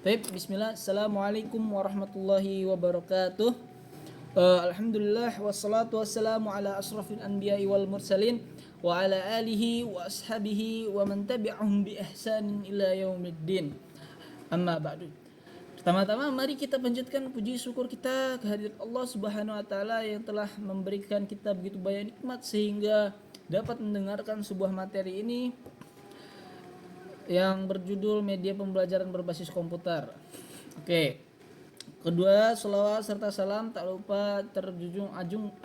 Baik, bismillah. Assalamualaikum warahmatullahi wabarakatuh. Alhamdulillah wassalatu wassalamu ala asrafil anbiya'i wal mursalin wa ala alihi wa ashabihi wa man tabi'ahum bi ihsanin ila yaumiddin. Amma ba'du. Pertama-tama mari kita panjatkan puji syukur kita kehadirat Allah Subhanahu wa taala yang telah memberikan kita begitu banyak nikmat sehingga dapat mendengarkan sebuah materi ini yang berjudul media pembelajaran berbasis komputer. Oke. Kedua, selawat serta salam tak lupa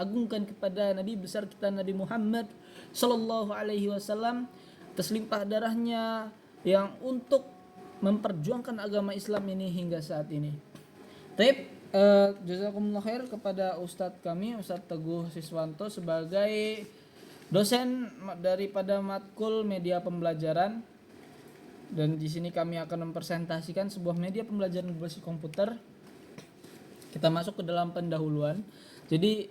agungkan kepada Nabi besar kita Nabi Muhammad sallallahu alaihi wasallam atas limpah darahnya yang untuk memperjuangkan agama Islam ini hingga saat ini. Taib, jazakumullah khair kepada Ustadz kami, Ustadz Teguh Siswanto sebagai dosen daripada matkul media pembelajaran. Dan di sini kami akan mempresentasikan sebuah media pembelajaran berbasis komputer. Kita masuk ke dalam pendahuluan. Jadi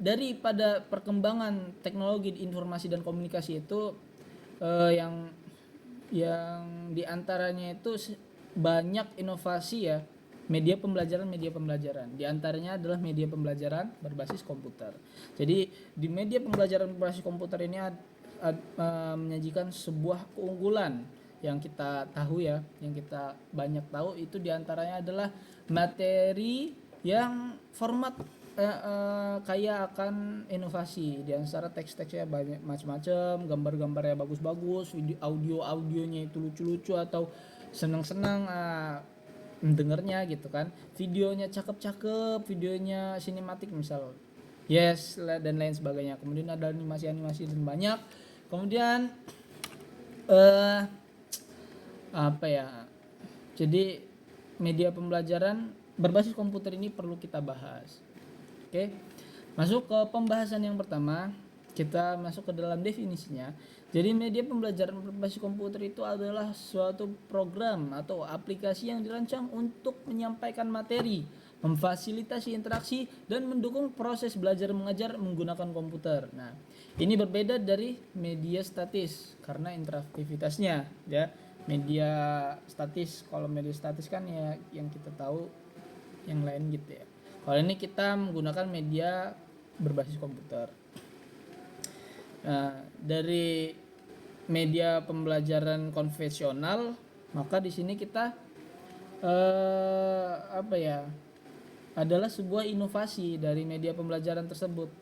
daripada perkembangan teknologi informasi dan komunikasi itu yang diantaranya itu banyak inovasi ya, media pembelajaran. Di antaranya adalah media pembelajaran berbasis komputer. Jadi di media pembelajaran berbasis komputer ini menyajikan sebuah keunggulan yang kita tahu ya, yang kita banyak tahu itu diantaranya adalah materi yang format kaya akan inovasi. Di antara teks-teksnya banyak macam-macam, gambar-gambarnya bagus-bagus, audionya itu lucu-lucu atau senang-senang mendengarnya gitu kan. Videonya cakep-cakep, videonya sinematik misal. Yes, dan lain sebagainya. Kemudian ada animasi-animasi dan banyak. Kemudian jadi media pembelajaran berbasis komputer ini perlu kita bahas. Oke. Masuk ke pembahasan yang pertama, kita masuk ke dalam definisinya. Jadi media pembelajaran berbasis komputer itu adalah suatu program atau aplikasi yang dirancang untuk menyampaikan materi, memfasilitasi interaksi dan mendukung proses belajar mengajar menggunakan komputer. Nah, ini berbeda dari media statis karena interaktivitasnya ya. Media statis, kalau media statis kan ya yang kita tahu yang lain gitu ya. Kalau ini kita menggunakan media berbasis komputer. Nah, dari media pembelajaran konvensional, maka di sini kita adalah sebuah inovasi dari media pembelajaran tersebut.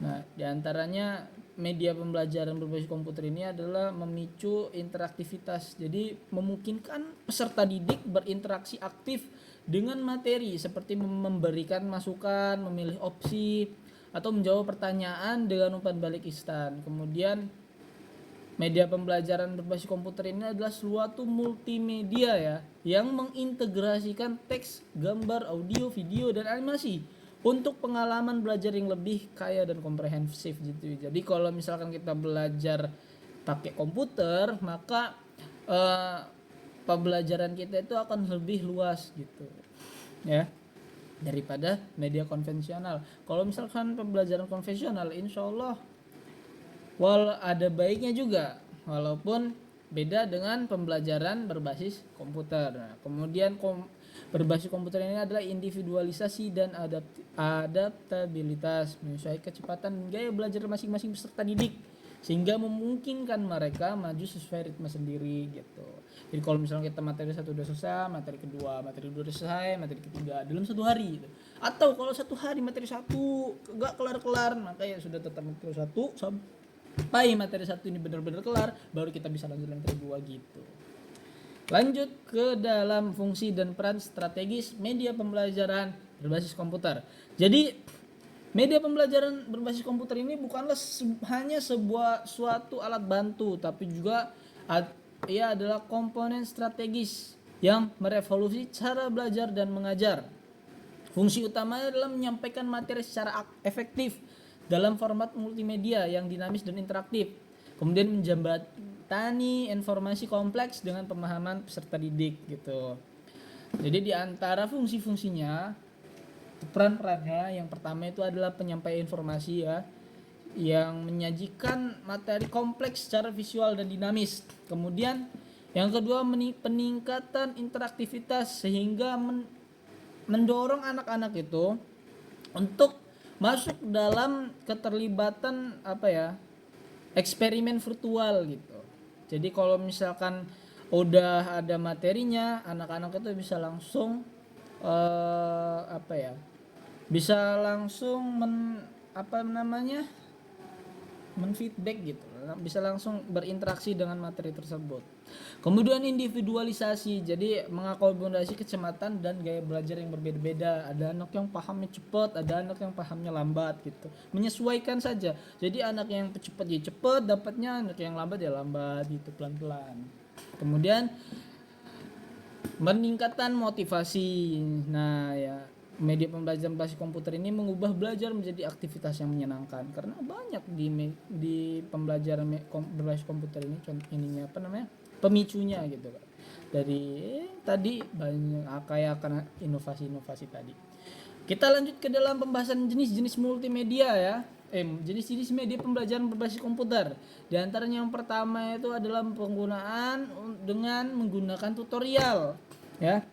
Nah, diantaranya media pembelajaran berbasis komputer ini adalah memicu interaktivitas. Jadi memungkinkan peserta didik berinteraksi aktif dengan materi seperti memberikan masukan, memilih opsi, atau menjawab pertanyaan dengan umpan balik instan. Kemudian media pembelajaran berbasis komputer ini adalah suatu multimedia ya, yang mengintegrasikan teks, gambar, audio, video, dan animasi untuk pengalaman belajar yang lebih kaya dan komprehensif gitu. Jadi kalau misalkan kita belajar pakai komputer, maka pembelajaran kita itu akan lebih luas gitu ya daripada media konvensional. Kalau misalkan pembelajaran konvensional, insya Allah ada baiknya juga, walaupun beda dengan pembelajaran berbasis komputer. Nah, kemudian berbasis komputer ini adalah individualisasi dan adaptabilitas, menyesuaikan kecepatan dan gaya belajar masing-masing peserta didik sehingga memungkinkan mereka maju sesuai ritme sendiri gitu. Jadi kalau misalnya kita materi 1 udah selesai, materi kedua udah selesai, materi ketiga dalam 1 hari gitu. Atau kalau 1 hari materi 1 enggak kelar-kelar, maka ya sudah tetap materi 1 sampai materi 1 ini benar-benar kelar, baru kita bisa lanjut materi 2 gitu. Lanjut ke dalam fungsi dan peran strategis media pembelajaran berbasis komputer. Jadi media pembelajaran berbasis komputer ini bukanlah hanya suatu alat bantu, tapi juga ia adalah komponen strategis yang merevolusi cara belajar dan mengajar. Fungsi utamanya adalah menyampaikan materi secara efektif dalam format multimedia yang dinamis dan interaktif. Kemudian menjembatani informasi kompleks dengan pemahaman peserta didik gitu. Jadi di antara fungsi-fungsinya, peran-perannya yang pertama itu adalah penyampaian informasi ya, yang menyajikan materi kompleks secara visual dan dinamis. Kemudian Yang kedua, peningkatan interaktivitas sehingga mendorong anak-anak itu untuk masuk dalam keterlibatan eksperimen virtual gitu. Jadi kalau misalkan udah ada materinya, anak-anak itu bisa langsung bisa langsung menfeedback gitu, bisa langsung berinteraksi dengan materi tersebut. Kemudian individualisasi, jadi mengakomodasi kecepatan dan gaya belajar yang berbeda-beda. Ada anak yang pahamnya cepat, ada anak yang pahamnya lambat gitu. Menyesuaikan saja. Jadi anak yang cepat ya cepat dapatnya, anak yang lambat ya lambat gitu, pelan-pelan. Kemudian meningkatkan motivasi. Nah ya, media pembelajaran berbasis komputer ini mengubah belajar menjadi aktivitas yang menyenangkan, karena banyak di pembelajaran berbasis komputer ini pemicunya gitu kan. Dari tadi banyak kayak karena inovasi-inovasi tadi. Kita lanjut ke dalam pembahasan jenis-jenis multimedia ya. Jenis-jenis media pembelajaran berbasis komputer. Di antaranya yang pertama itu adalah penggunaan dengan menggunakan tutorial ya.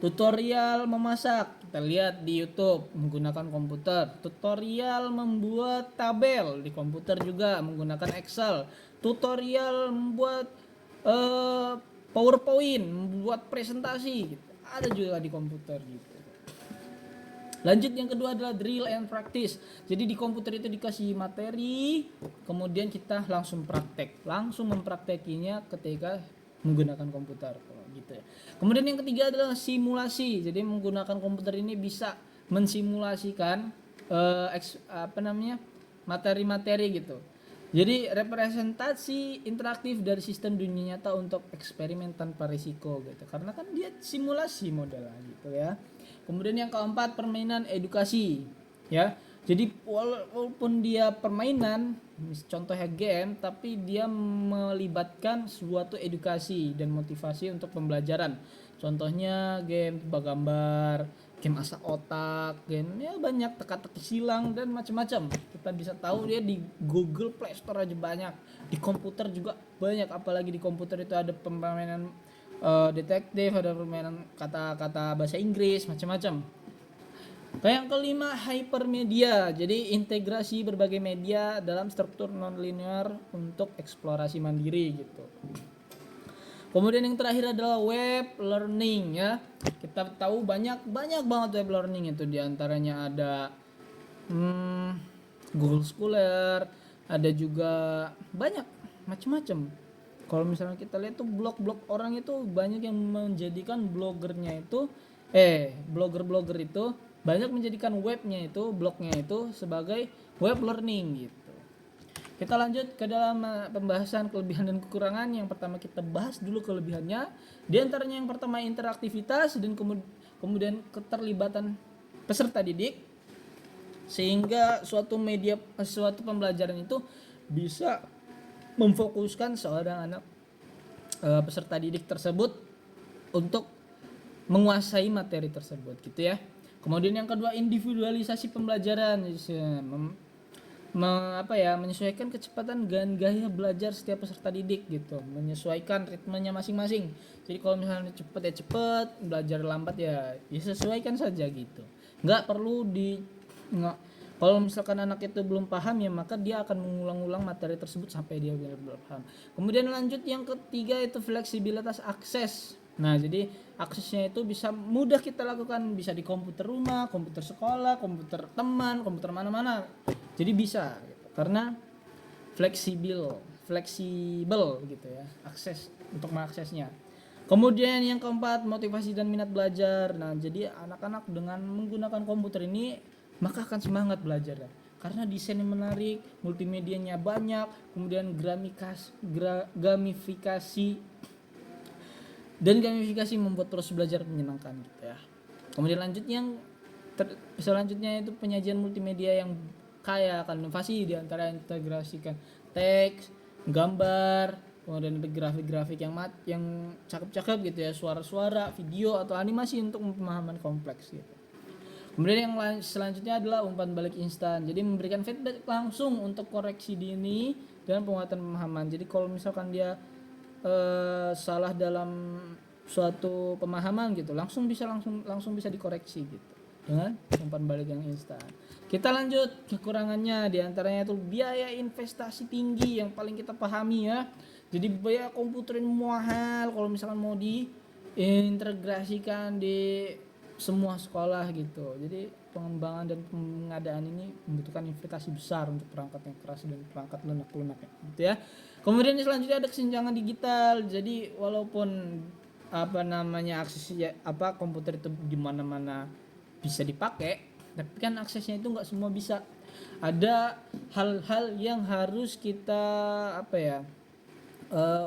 Tutorial memasak, kita lihat di YouTube menggunakan komputer. Tutorial membuat tabel di komputer juga menggunakan Excel. Tutorial membuat PowerPoint, membuat presentasi gitu. Ada juga di komputer gitu. Lanjut, yang kedua adalah drill and practice. Jadi di komputer itu dikasih materi, kemudian kita langsung praktek, langsung mempraktekinya ketika menggunakan komputer gitu ya. Kemudian yang ketiga adalah simulasi. Jadi menggunakan komputer ini bisa mensimulasikan materi-materi gitu. Jadi representasi interaktif dari sistem dunia nyata untuk eksperimen tanpa risiko gitu. Karena kan dia simulasi modelnya gitu ya. Kemudian yang keempat, permainan edukasi ya. Jadi walaupun dia permainan, contohnya game, tapi dia melibatkan suatu edukasi dan motivasi untuk pembelajaran. Contohnya game tebak gambar, game asak otak, game ya banyak, teka-teki silang dan macam-macam. Kita bisa tahu dia di Google Play Store aja banyak, di komputer juga banyak. Apalagi di komputer itu ada permainan detektif, ada permainan kata-kata bahasa Inggris, macam-macam. Yang kelima, hypermedia. Jadi integrasi berbagai media dalam struktur nonlinear untuk eksplorasi mandiri gitu. Kemudian yang terakhir adalah web learning ya. Kita tahu banyak banget web learning itu, diantaranya ada Google Scholar, ada juga banyak macam-macam. Kalau misalnya kita lihat tuh blog-blog orang itu banyak yang menjadikan blogger itu banyak menjadikan webnya itu, blognya itu sebagai web learning gitu. Kita lanjut ke dalam pembahasan kelebihan dan kekurangan. Yang pertama kita bahas dulu kelebihannya. Di antaranya yang pertama interaktivitas dan kemudian keterlibatan peserta didik, sehingga suatu pembelajaran itu bisa memfokuskan seorang anak peserta didik tersebut untuk menguasai materi tersebut gitu ya. Kemudian yang kedua, individualisasi pembelajaran, menyesuaikan kecepatan dan gaya belajar setiap peserta didik gitu, menyesuaikan ritmenya masing-masing. Jadi kalau misalnya cepat ya cepat, belajar lambat ya sesuaikan saja gitu. Kalau misalkan anak itu belum paham ya maka dia akan mengulang-ulang materi tersebut sampai dia benar-benar paham. Kemudian lanjut yang ketiga itu fleksibilitas akses. Nah jadi aksesnya itu bisa mudah kita lakukan, bisa di komputer rumah, komputer sekolah, komputer teman, komputer mana-mana. Jadi bisa gitu. Karena fleksibel gitu ya, akses untuk mengaksesnya. Kemudian yang keempat, motivasi dan minat belajar. Nah jadi anak-anak dengan menggunakan komputer ini maka akan semangat belajar ya. Karena desainnya menarik, multimedianya banyak, kemudian gamifikasi membuat proses belajar menyenangkan gitu ya. Kemudian selanjutnya itu penyajian multimedia yang kaya akan inovasi, di antara integrasikan teks, gambar, kemudian grafik-grafik yang cakep-cakep gitu ya, suara-suara, video atau animasi untuk pemahaman kompleks gitu. Kemudian yang selanjutnya adalah umpan balik instan. Jadi memberikan feedback langsung untuk koreksi dini dan penguatan pemahaman. Jadi kalau misalkan dia salah dalam suatu pemahaman gitu, langsung bisa dikoreksi gitu dengan umpan balik yang instan. Kita lanjut kekurangannya, diantaranya itu biaya investasi tinggi yang paling kita pahami ya. Jadi biaya komputer ini mahal kalau misalkan mau diintegrasikan di semua sekolah gitu. Jadi pengembangan dan pengadaan ini membutuhkan investasi besar untuk perangkat yang keras dan perangkat lunak-lunak gitu ya. Kemudian selanjutnya ada kesenjangan digital. Jadi walaupun akses komputer itu di mana-mana bisa dipakai, tapi kan aksesnya itu nggak semua bisa. Ada hal-hal yang harus kita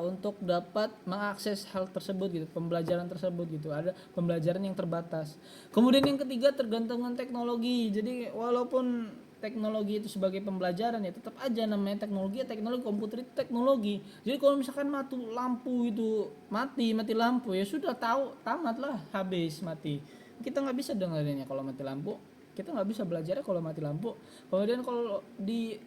untuk dapat mengakses hal tersebut gitu, pembelajaran tersebut gitu. Ada pembelajaran yang terbatas. Kemudian yang ketiga, tergantungan teknologi. Jadi walaupun teknologi itu sebagai pembelajaran ya, tetap aja namanya teknologi komputer itu teknologi. Jadi kalau misalkan lampu itu mati lampu ya sudah tahu, tamat lah, habis mati. Kita nggak bisa dengerinnya kalau mati lampu, kita nggak bisa belajarnya kalau mati lampu. Kemudian kalau di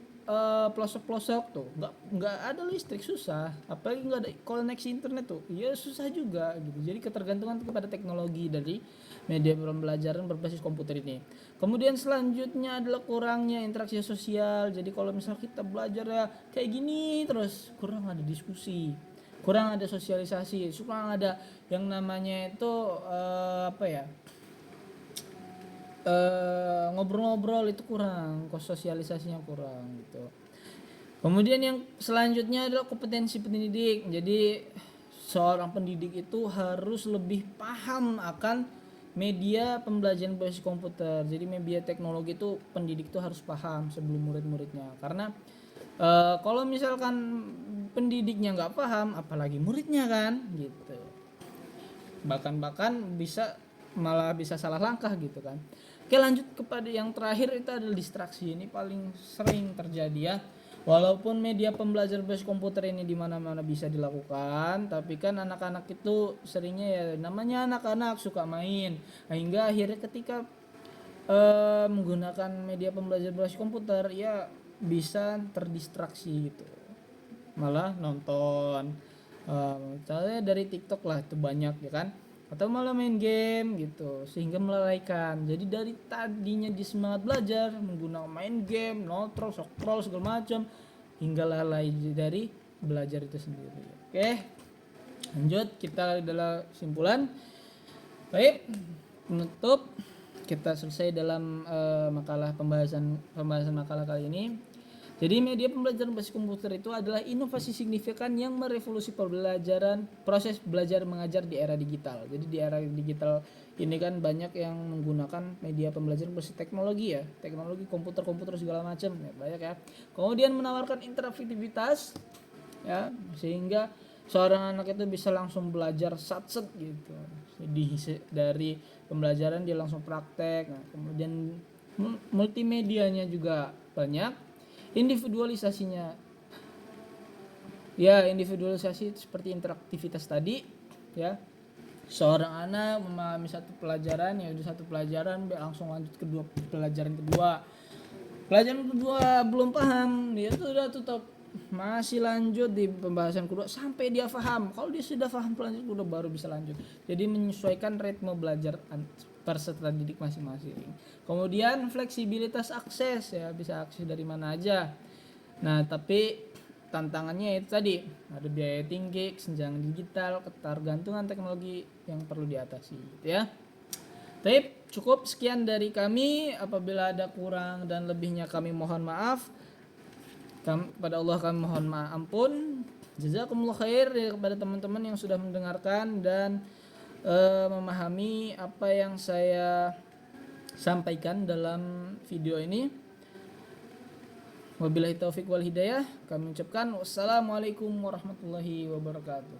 pelosok-pelosok tuh nggak ada listrik, susah, apalagi nggak ada koneksi internet tuh ya susah juga gitu. Jadi ketergantungan kepada teknologi dari media pembelajaran berbasis komputer ini. Kemudian selanjutnya adalah kurangnya interaksi sosial. Jadi kalau misalnya kita belajar ya kayak gini terus, kurang ada diskusi, kurang ada sosialisasi, kurang ada yang namanya itu ngobrol-ngobrol itu kurang, sosialisasinya kurang gitu. Kemudian yang selanjutnya adalah kompetensi pendidik. Jadi seorang pendidik itu harus lebih paham akan media pembelajaran berbasis komputer. Jadi media teknologi itu pendidik itu harus paham sebelum murid-muridnya. Karena kalau misalkan pendidiknya nggak paham, apalagi muridnya kan gitu. Bahkan malah bisa salah langkah gitu kan. Oke, lanjut kepada yang terakhir, itu adalah distraksi. Ini paling sering terjadi ya. Walaupun media pembelajaran berbasis komputer ini di mana-mana bisa dilakukan, tapi kan anak-anak itu seringnya ya namanya anak-anak suka main. Hingga akhirnya ketika menggunakan media pembelajaran berbasis komputer ya bisa terdistraksi gitu. Malah nonton misalnya dari TikTok lah itu banyak ya kan, atau malah main game gitu sehingga melalaikan. Jadi dari tadinya di semangat belajar menggunakan main game, nonton, scroll segala macam, hingga lalai dari belajar itu sendiri. Oke, lanjut kita adalah kesimpulan. Baik, penutup kita selesai dalam pembahasan makalah kali ini. Jadi media pembelajaran berbasis komputer itu adalah inovasi signifikan yang merevolusi proses belajar mengajar di era digital. Jadi di era digital ini kan banyak yang menggunakan media pembelajaran berbasis teknologi ya, teknologi komputer segala macam ya, banyak ya. Kemudian menawarkan interaktivitas ya, sehingga seorang anak itu bisa langsung belajar satset gitu. Jadi dari pembelajaran dia langsung praktek. Nah, kemudian multimedianya juga banyak. Individualisasinya ya, individualisasi seperti interaktivitas tadi ya. Seorang anak memahami satu pelajaran ya udah satu pelajaran langsung lanjut ke pelajaran kedua belum paham dia sudah tutup, masih lanjut di pembahasan kedua sampai dia paham. Kalau dia sudah paham lanjut udah baru bisa lanjut. Jadi menyesuaikan ritme belajar peserta didik masing-masing. Kemudian fleksibilitas akses ya, bisa akses dari mana aja. Nah, tapi tantangannya itu tadi, ada biaya tinggi, kesenjangan digital, ketergantungan teknologi yang perlu diatasi gitu ya. Baik, cukup sekian dari kami. Apabila ada kurang dan lebihnya kami mohon maaf. Kepada Allah kami mohon ampun. Jazakumullah khair ya kepada teman-teman yang sudah mendengarkan dan memahami apa yang saya sampaikan dalam video ini. Wabillahi taufik wal hidayah. Kami ucapkan wassalamualaikum warahmatullahi wabarakatuh.